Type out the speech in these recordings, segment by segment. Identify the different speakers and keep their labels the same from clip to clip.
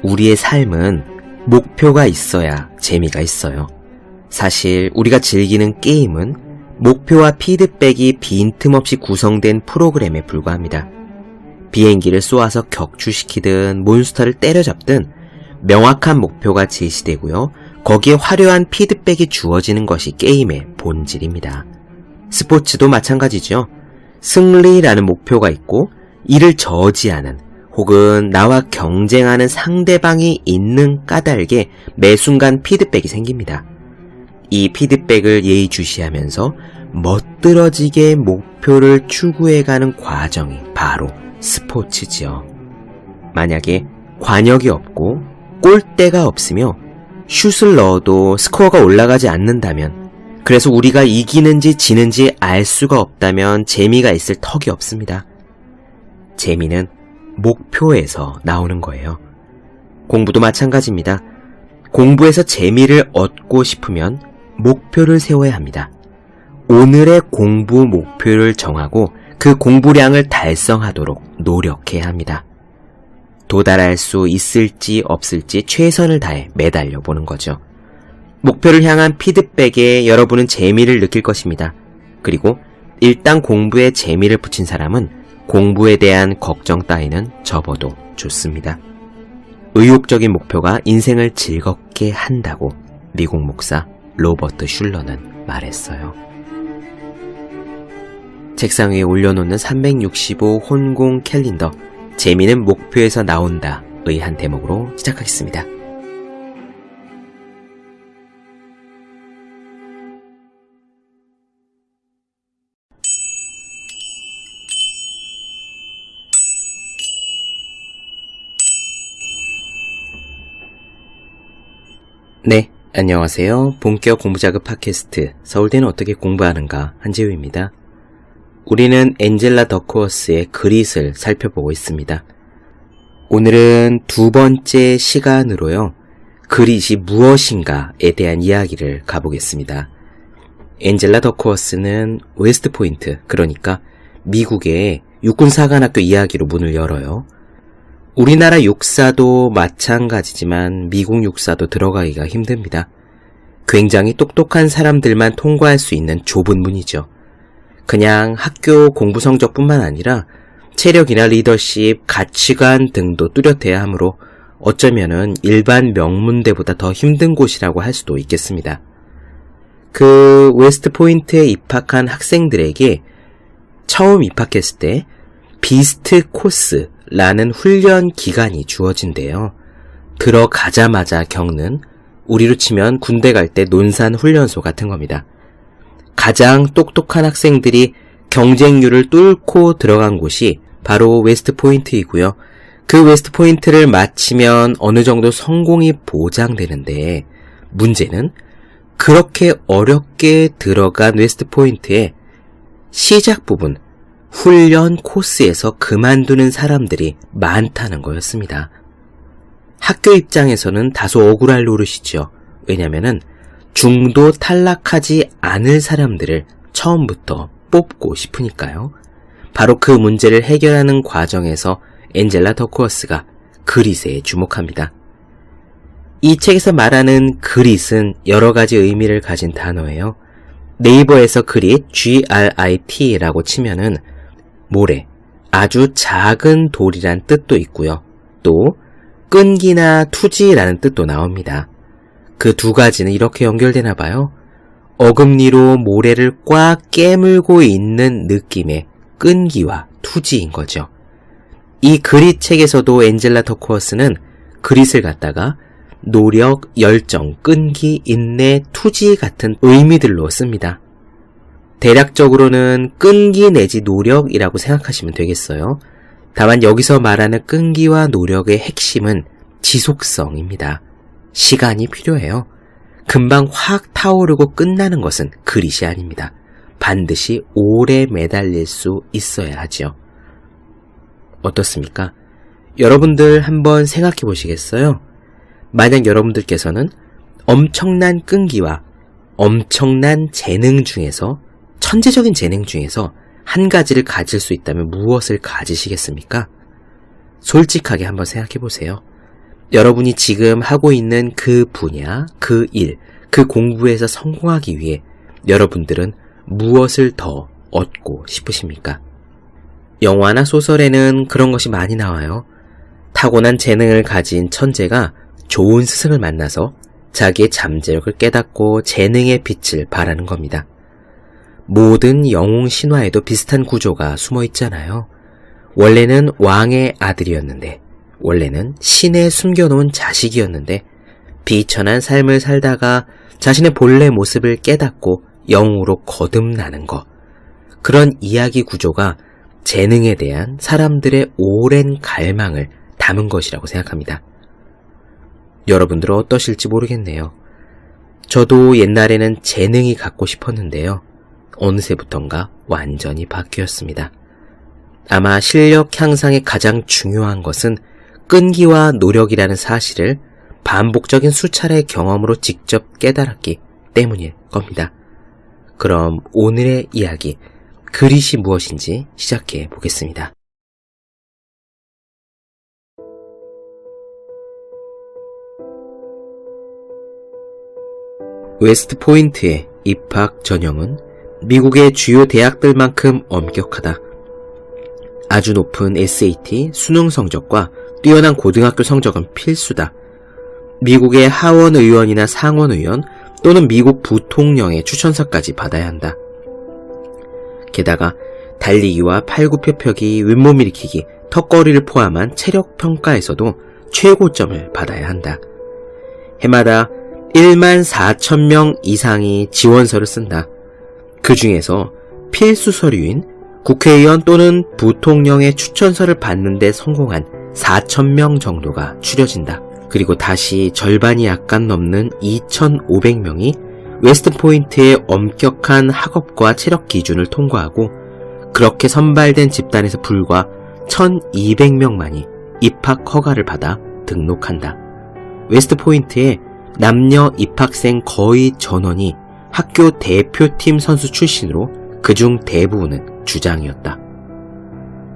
Speaker 1: 우리의 삶은 목표가 있어야 재미가 있어요. 사실 우리가 즐기는 게임은 목표와 피드백이 빈틈없이 구성된 프로그램에 불과합니다. 비행기를 쏘아서 격추시키든 몬스터를 때려잡든 명확한 목표가 제시되고요. 거기에 화려한 피드백이 주어지는 것이 게임의 본질입니다. 스포츠도 마찬가지죠. 승리라는 목표가 있고 이를 저지하는 혹은 나와 경쟁하는 상대방이 있는 까닭에 매 순간 피드백이 생깁니다. 이 피드백을 예의주시하면서 멋들어지게 목표를 추구해가는 과정이 바로 스포츠지요. 만약에 관역이 없고 골대가 없으며 슛을 넣어도 스코어가 올라가지 않는다면, 그래서 우리가 이기는지 지는지 알 수가 없다면 재미가 있을 턱이 없습니다. 재미는 목표에서 나오는 거예요. 공부도 마찬가지입니다. 공부에서 재미를 얻고 싶으면 목표를 세워야 합니다. 오늘의 공부 목표를 정하고 그 공부량을 달성하도록 노력해야 합니다. 도달할 수 있을지 없을지 최선을 다해 매달려 보는 거죠. 목표를 향한 피드백에 여러분은 재미를 느낄 것입니다. 그리고 일단 공부에 재미를 붙인 사람은 공부에 대한 걱정 따위는 접어도 좋습니다. 의욕적인 목표가 인생을 즐겁게 한다고 미국 목사 로버트 슐러는 말했어요. 책상 위에 올려놓는 365 혼공 캘린더, 재미는 목표에서 나온다 의 한 대목으로 시작하겠습니다. 네, 안녕하세요. 본격 공부자극 팟캐스트 서울대는 어떻게 공부하는가, 한지우입니다. 우리는 엔젤라 더크워스의 그릿을 살펴보고 있습니다. 오늘은 두 번째 시간으로요, 그릿이 무엇인가에 대한 이야기를 가보겠습니다. 엔젤라 더크워스는 웨스트포인트, 그러니까 미국의 육군사관학교 이야기로 문을 열어요. 우리나라 육사도 마찬가지지만 미국 육사도 들어가기가 힘듭니다. 굉장히 똑똑한 사람들만 통과할 수 있는 좁은 문이죠. 그냥 학교 공부 성적뿐만 아니라 체력이나 리더십, 가치관 등도 뚜렷해야 하므로 어쩌면은 일반 명문대보다 더 힘든 곳이라고 할 수도 있겠습니다. 그 웨스트포인트에 입학한 학생들에게 처음 입학했을 때 비스트 코스라는 훈련 기간이 주어진대요. 들어가자마자 겪는, 우리로 치면 군대 갈 때 논산 훈련소 같은 겁니다. 가장 똑똑한 학생들이 경쟁률을 뚫고 들어간 곳이 바로 웨스트포인트이고요. 그 웨스트포인트를 마치면 어느 정도 성공이 보장되는데, 문제는 그렇게 어렵게 들어간 웨스트포인트의 시작 부분, 훈련 코스에서 그만두는 사람들이 많다는 거였습니다. 학교 입장에서는 다소 억울할 노릇이죠. 왜냐면은 중도 탈락하지 않을 사람들을 처음부터 뽑고 싶으니까요. 바로 그 문제를 해결하는 과정에서 엔젤라 더크워스가 그릿에 주목합니다. 이 책에서 말하는 그릿은 여러 가지 의미를 가진 단어예요. 네이버에서 그릿, GRIT라고 치면은 모래, 아주 작은 돌이란 뜻도 있고요. 또 끈기나 투지라는 뜻도 나옵니다. 그 두 가지는 이렇게 연결되나 봐요. 어금니로 모래를 꽉 깨물고 있는 느낌의 끈기와 투지인 거죠. 이 그릿 책에서도 엔젤라 더크워스는 그릿을 갖다가 노력, 열정, 끈기, 인내, 투지 같은 의미들로 씁니다. 대략적으로는 끈기 내지 노력이라고 생각하시면 되겠어요. 다만 여기서 말하는 끈기와 노력의 핵심은 지속성입니다. 시간이 필요해요. 금방 확 타오르고 끝나는 것은 그릿이 아닙니다. 반드시 오래 매달릴 수 있어야 하죠. 어떻습니까? 여러분들 한번 생각해 보시겠어요? 만약 여러분들께서는 엄청난 끈기와 엄청난 재능 중에서, 천재적인 재능 중에서 한 가지를 가질 수 있다면 무엇을 가지시겠습니까? 솔직하게 한번 생각해 보세요. 여러분이 지금 하고 있는 그 분야, 그 일, 그 공부에서 성공하기 위해 여러분들은 무엇을 더 얻고 싶으십니까? 영화나 소설에는 그런 것이 많이 나와요. 타고난 재능을 가진 천재가 좋은 스승을 만나서 자기의 잠재력을 깨닫고 재능의 빛을 발하는 겁니다. 모든 영웅 신화에도 비슷한 구조가 숨어 있잖아요. 원래는 왕의 아들이었는데, 원래는 신에 숨겨놓은 자식이었는데, 비천한 삶을 살다가 자신의 본래 모습을 깨닫고 영웅으로 거듭나는 것. 그런 이야기 구조가 재능에 대한 사람들의 오랜 갈망을 담은 것이라고 생각합니다. 여러분들은 어떠실지 모르겠네요. 저도 옛날에는 재능이 갖고 싶었는데요. 어느새부턴가 완전히 바뀌었습니다. 아마 실력 향상에 가장 중요한 것은 끈기와 노력이라는 사실을 반복적인 수차례의 경험으로 직접 깨달았기 때문일 겁니다. 그럼 오늘의 이야기, 그릿이 무엇인지 시작해 보겠습니다. 웨스트포인트의 입학 전형은 미국의 주요 대학들만큼 엄격하다. 아주 높은 SAT, 수능 성적과 뛰어난 고등학교 성적은 필수다. 미국의 하원 의원이나 상원 의원 또는 미국 부통령의 추천서까지 받아야 한다. 게다가 달리기와 팔굽혀펴기, 윗몸 일으키기, 턱걸이를 포함한 체력 평가에서도 최고점을 받아야 한다. 해마다 14,000명 이상이 지원서를 쓴다. 그 중에서 필수 서류인 국회의원 또는 부통령의 추천서를 받는 데 성공한 4,000명 정도가 추려진다. 그리고 다시 절반이 약간 넘는 2,500명이 웨스트포인트의 엄격한 학업과 체력 기준을 통과하고 그렇게 선발된 집단에서 불과 1,200명만이 입학 허가를 받아 등록한다. 웨스트포인트의 남녀 입학생 거의 전원이 학교 대표팀 선수 출신으로 그중 대부분은 주장이었다.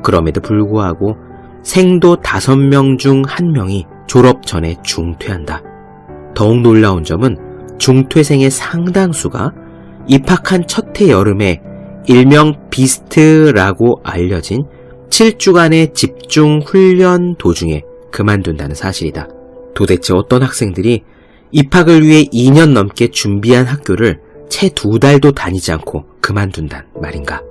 Speaker 1: 그럼에도 불구하고 생도 5명 중 1명이 졸업 전에 중퇴한다. 더욱 놀라운 점은 중퇴생의 상당수가 입학한 첫 해 여름에 일명 비스트라고 알려진 7주간의 집중 훈련 도중에 그만둔다는 사실이다. 도대체 어떤 학생들이 입학을 위해 2년 넘게 준비한 학교를 채 2달도 다니지 않고 그만둔단 말인가?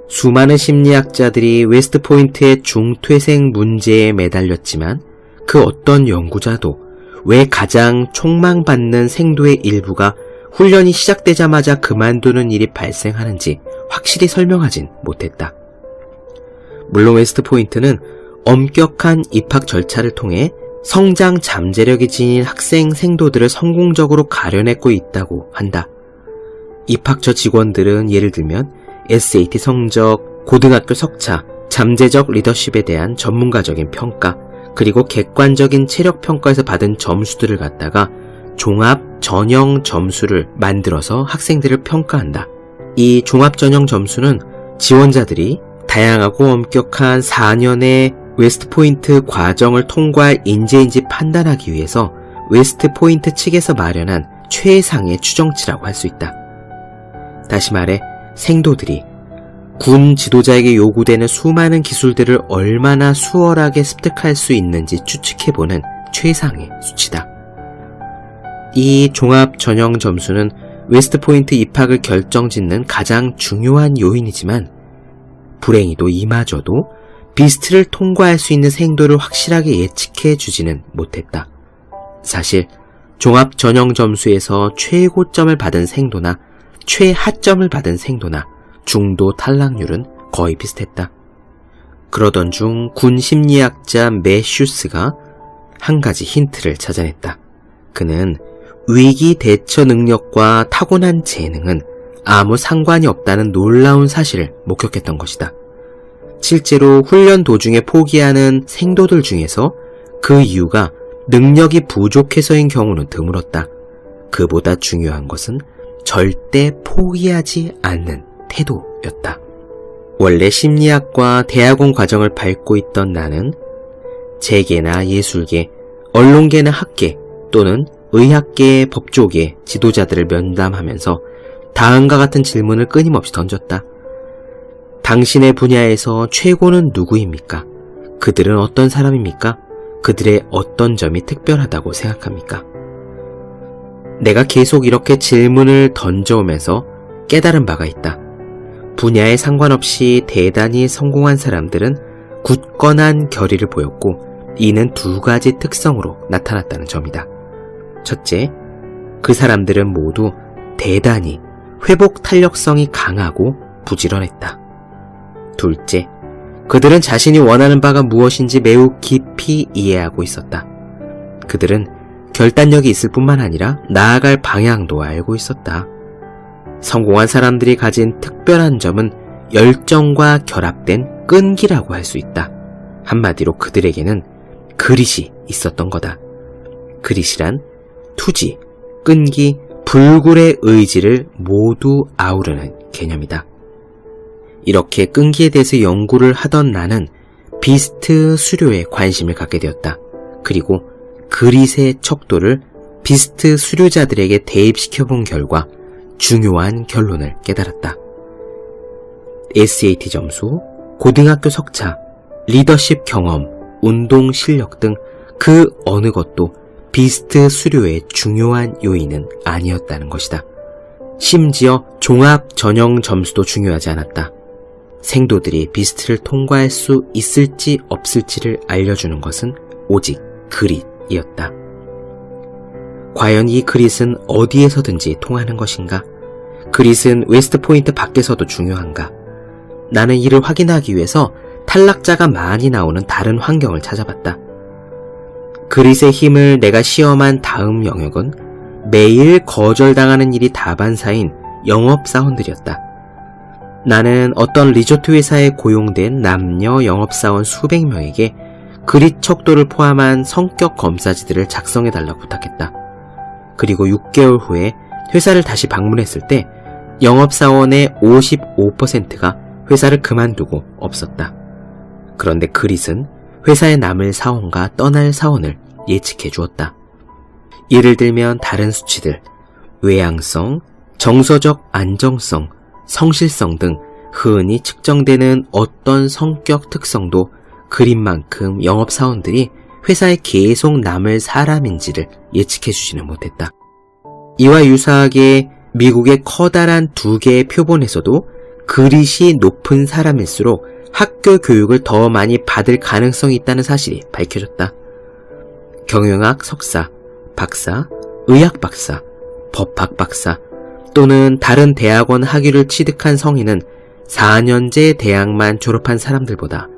Speaker 1: 수많은 심리학자들이 웨스트포인트의 중퇴생 문제에 매달렸지만 그 어떤 연구자도 왜 가장 촉망받는 생도의 일부가 훈련이 시작되자마자 그만두는 일이 발생하는지 확실히 설명하진 못했다. 물론 웨스트포인트는 엄격한 입학 절차를 통해 성장 잠재력이 지닌 학생 생도들을 성공적으로 가려내고 있다고 한다. 입학처 직원들은 예를 들면 SAT 성적, 고등학교 석차, 잠재적 리더십에 대한 전문가적인 평가, 그리고 객관적인 체력 평가에서 받은 점수들을 갖다가 종합 전형 점수를 만들어서 학생들을 평가한다. 이 종합 전형 점수는 지원자들이 다양하고 엄격한 4년의 웨스트포인트 과정을 통과할 인재인지 판단하기 위해서 웨스트포인트 측에서 마련한 최상의 추정치라고 할 수 있다. 다시 말해 생도들이 군 지도자에게 요구되는 수많은 기술들을 얼마나 수월하게 습득할 수 있는지 추측해보는 최상의 수치다. 이 종합 전형 점수는 웨스트포인트 입학을 결정짓는 가장 중요한 요인이지만 불행히도 이마저도 비스트를 통과할 수 있는 생도를 확실하게 예측해 주지는 못했다. 사실 종합 전형 점수에서 최고점을 받은 생도나 최하점을 받은 생도나 중도 탈락률은 거의 비슷했다. 그러던 중 군 심리학자 매슈스가 한 가지 힌트를 찾아냈다. 그는 위기 대처 능력과 타고난 재능은 아무 상관이 없다는 놀라운 사실을 목격했던 것이다. 실제로 훈련 도중에 포기하는 생도들 중에서 그 이유가 능력이 부족해서인 경우는 드물었다. 그보다 중요한 것은 절대 포기하지 않는 태도였다. 원래 심리학과 대학원 과정을 밟고 있던 나는 재계나 예술계, 언론계나 학계 또는 의학계의 법조계 지도자들을 면담하면서 다음과 같은 질문을 끊임없이 던졌다. 당신의 분야에서 최고는 누구입니까? 그들은 어떤 사람입니까? 그들의 어떤 점이 특별하다고 생각합니까? 내가 계속 이렇게 질문을 던져오면서 깨달은 바가 있다. 분야에 상관없이 대단히 성공한 사람들은 굳건한 결의를 보였고 이는 두 가지 특성으로 나타났다는 점이다. 첫째, 그 사람들은 모두 대단히 회복 탄력성이 강하고 부지런했다. 둘째, 그들은 자신이 원하는 바가 무엇인지 매우 깊이 이해하고 있었다. 그들은 결단력이 있을 뿐만 아니라 나아갈 방향도 알고 있었다. 성공한 사람들이 가진 특별한 점은 열정과 결합된 끈기라고 할 수 있다. 한마디로 그들에게는 그릿이 있었던 거다. 그릿이란 투지, 끈기, 불굴의 의지를 모두 아우르는 개념이다. 이렇게 끈기에 대해서 연구를 하던 나는 비스트 수료에 관심을 갖게 되었다. 그리고 그릿의 척도를 비스트 수료자들에게 대입시켜본 결과 중요한 결론을 깨달았다. SAT 점수, 고등학교 석차, 리더십 경험, 운동 실력 등 그 어느 것도 비스트 수료의 중요한 요인은 아니었다는 것이다. 심지어 종합 전형 점수도 중요하지 않았다. 생도들이 비스트를 통과할 수 있을지 없을지를 알려주는 것은 오직 그릿이었다. 과연 이 그릿은 어디에서든지 통하는 것인가? 그릿은 웨스트포인트 밖에서도 중요한가? 나는 이를 확인하기 위해서 탈락자가 많이 나오는 다른 환경을 찾아봤다. 그릿의 힘을 내가 시험한 다음 영역은 매일 거절당하는 일이 다반사인 영업사원들이었다. 나는 어떤 리조트 회사에 고용된 남녀 영업사원 수백 명에게 그릿 척도를 포함한 성격 검사지들을 작성해달라고 부탁했다. 그리고 6개월 후에 회사를 다시 방문했을 때 영업사원의 55%가 회사를 그만두고 없었다. 그런데 그릿은 회사에 남을 사원과 떠날 사원을 예측해 주었다. 예를 들면 다른 수치들, 외향성, 정서적 안정성, 성실성 등 흔히 측정되는 어떤 성격 특성도 그릿만큼 영업사원들이 회사에 계속 남을 사람인지를 예측해 주지는 못했다. 이와 유사하게 미국의 커다란 두 개의 표본에서도 그릿이 높은 사람일수록 학교 교육을 더 많이 받을 가능성이 있다는 사실이 밝혀졌다. 경영학 석사, 박사, 의학 박사, 법학 박사 또는 다른 대학원 학위를 취득한 성인은 4년제 대학만 졸업한 사람들보다,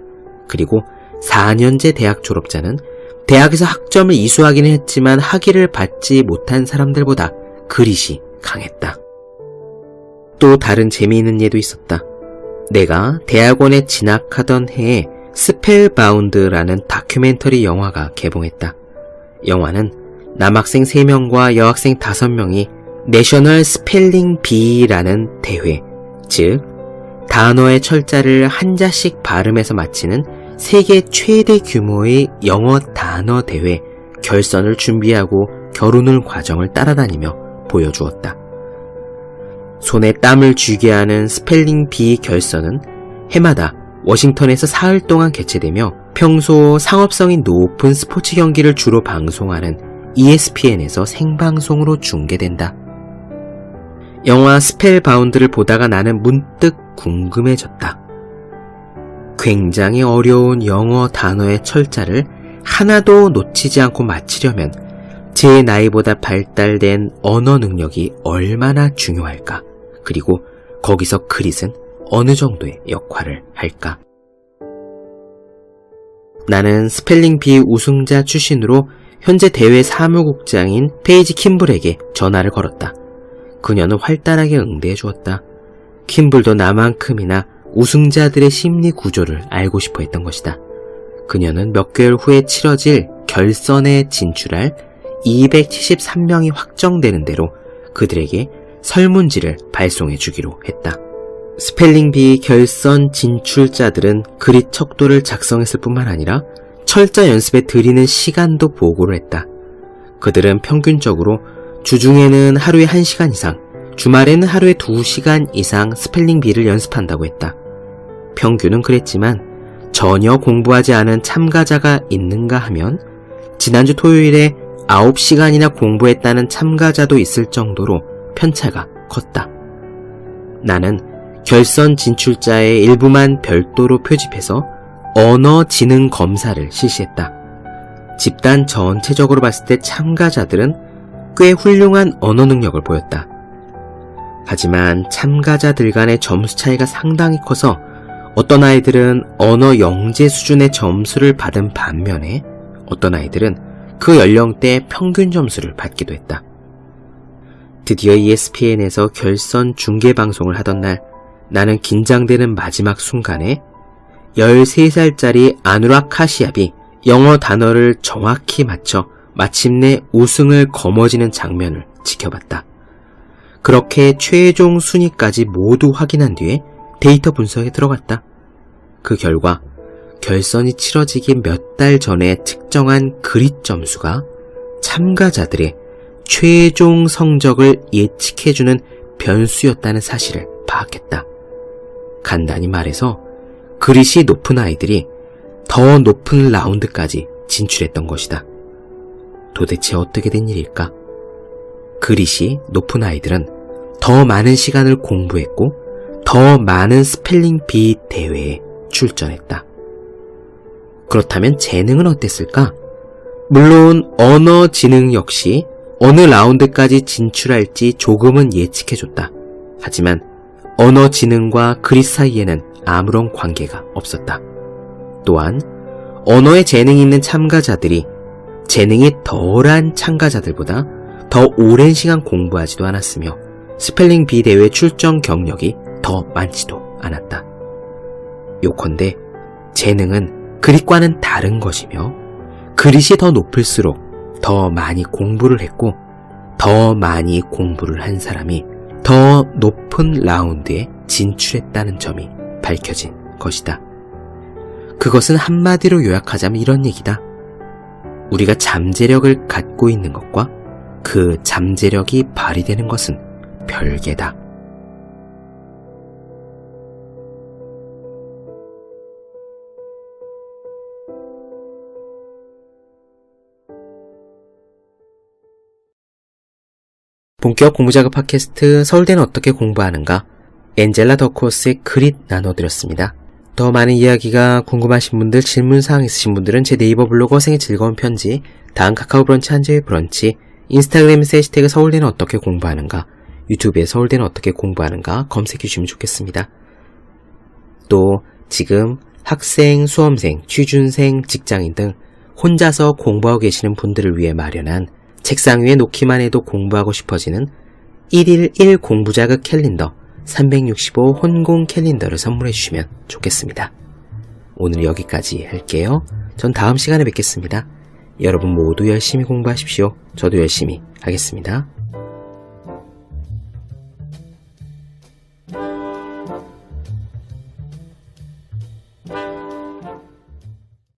Speaker 1: 그리고 4년제 대학 졸업자는 대학에서 학점을 이수하기는 했지만 학위를 받지 못한 사람들보다 그릿이 강했다. 또 다른 재미있는 예도 있었다. 내가 대학원에 진학하던 해에 스펠바운드라는 다큐멘터리 영화가 개봉했다. 영화는 남학생 3명과 여학생 5명이 내셔널 스펠링 비라는 대회, 즉 단어의 철자를 한자씩 발음해서 맞히는 세계 최대 규모의 영어 단어 대회 결선을 준비하고 겨루는 과정을 따라다니며 보여주었다. 손에 땀을 쥐게 하는 스펠링 비 결선은 해마다 워싱턴에서 사흘 동안 개최되며 평소 상업성이 높은 스포츠 경기를 주로 방송하는 ESPN에서 생방송으로 중계된다. 영화 스펠바운드를 보다가 나는 문득 궁금해졌다. 굉장히 어려운 영어 단어의 철자를 하나도 놓치지 않고 맞히려면 제 나이보다 발달된 언어 능력이 얼마나 중요할까? 그리고 거기서 그릿은 어느 정도의 역할을 할까? 나는 스펠링 비 우승자 출신으로 현재 대회 사무국장인 페이지 킴블에게 전화를 걸었다. 그녀는 활달하게 응대해 주었다. 킴블도 나만큼이나 우승자들의 심리 구조를 알고 싶어 했던 것이다. 그녀는 몇 개월 후에 치러질 결선에 진출할 273명이 확정되는 대로 그들에게 설문지를 발송해 주기로 했다. 스펠링 비 결선 진출자들은 그릿 척도를 작성했을 뿐만 아니라 철자 연습에 들이는 시간도 보고를 했다. 그들은 평균적으로 주중에는 하루에 1시간 이상, 주말에는 하루에 2시간 이상 스펠링 비를 연습한다고 했다. 평균은 그랬지만 전혀 공부하지 않은 참가자가 있는가 하면 지난주 토요일에 9시간이나 공부했다는 참가자도 있을 정도로 편차가 컸다. 나는 결선 진출자의 일부만 별도로 표집해서 언어 지능 검사를 실시했다. 집단 전체적으로 봤을 때 참가자들은 꽤 훌륭한 언어 능력을 보였다. 하지만 참가자들 간의 점수 차이가 상당히 커서 어떤 아이들은 언어 영재 수준의 점수를 받은 반면에 어떤 아이들은 그 연령대의 평균 점수를 받기도 했다. 드디어 ESPN에서 결선 중계방송을 하던 날, 나는 긴장되는 마지막 순간에 13살짜리 아누락 카시압이 영어 단어를 정확히 맞춰 마침내 우승을 거머쥐는 장면을 지켜봤다. 그렇게 최종 순위까지 모두 확인한 뒤에 데이터 분석에 들어갔다. 그 결과 결선이 치러지기 몇 달 전에 측정한 그릿 점수가 참가자들의 최종 성적을 예측해주는 변수였다는 사실을 파악했다. 간단히 말해서 그릿이 높은 아이들이 더 높은 라운드까지 진출했던 것이다. 도대체 어떻게 된 일일까? 그릿이 높은 아이들은 더 많은 시간을 공부했고 더 많은 스펠링 비 대회에 출전했다. 그렇다면 재능은 어땠을까? 물론 언어 지능 역시 어느 라운드까지 진출할지 조금은 예측해줬다. 하지만 언어 지능과 그릿 사이에는 아무런 관계가 없었다. 또한 언어에 재능이 있는 참가자들이 재능이 덜한 참가자들보다 더 오랜 시간 공부하지도 않았으며 스펠링 비 대회 출전 경력이 더 많지도 않았다. 요컨대 재능은 그릿과는 다른 것이며 그릿이 더 높을수록 더 많이 공부를 했고 더 많이 공부를 한 사람이 더 높은 라운드에 진출했다는 점이 밝혀진 것이다. 그것은 한마디로 요약하자면 이런 얘기다. 우리가 잠재력을 갖고 있는 것과 그 잠재력이 발휘되는 것은 별개다. 본격 공부작업 팟캐스트 서울대는 어떻게 공부하는가? 엔젤라 더코스의 그릿 나눠드렸습니다. 더 많은 이야기가 궁금하신 분들, 질문사항 있으신 분들은 제 네이버 블로그 생의 즐거운 편지, 다음 카카오 브런치 한재의 브런치, 인스타그램에서 해시태그 서울대는 어떻게 공부하는가, 유튜브에 서울대는 어떻게 공부하는가 검색해 주시면 좋겠습니다. 또 지금 학생, 수험생, 취준생, 직장인 등 혼자서 공부하고 계시는 분들을 위해 마련한 책상 위에 놓기만 해도 공부하고 싶어지는 1일 1 공부자극 캘린더 365 혼공 캘린더를 선물해 주시면 좋겠습니다. 오늘 여기까지 할게요. 전 다음 시간에 뵙겠습니다. 여러분 모두 열심히 공부하십시오. 저도 열심히 하겠습니다.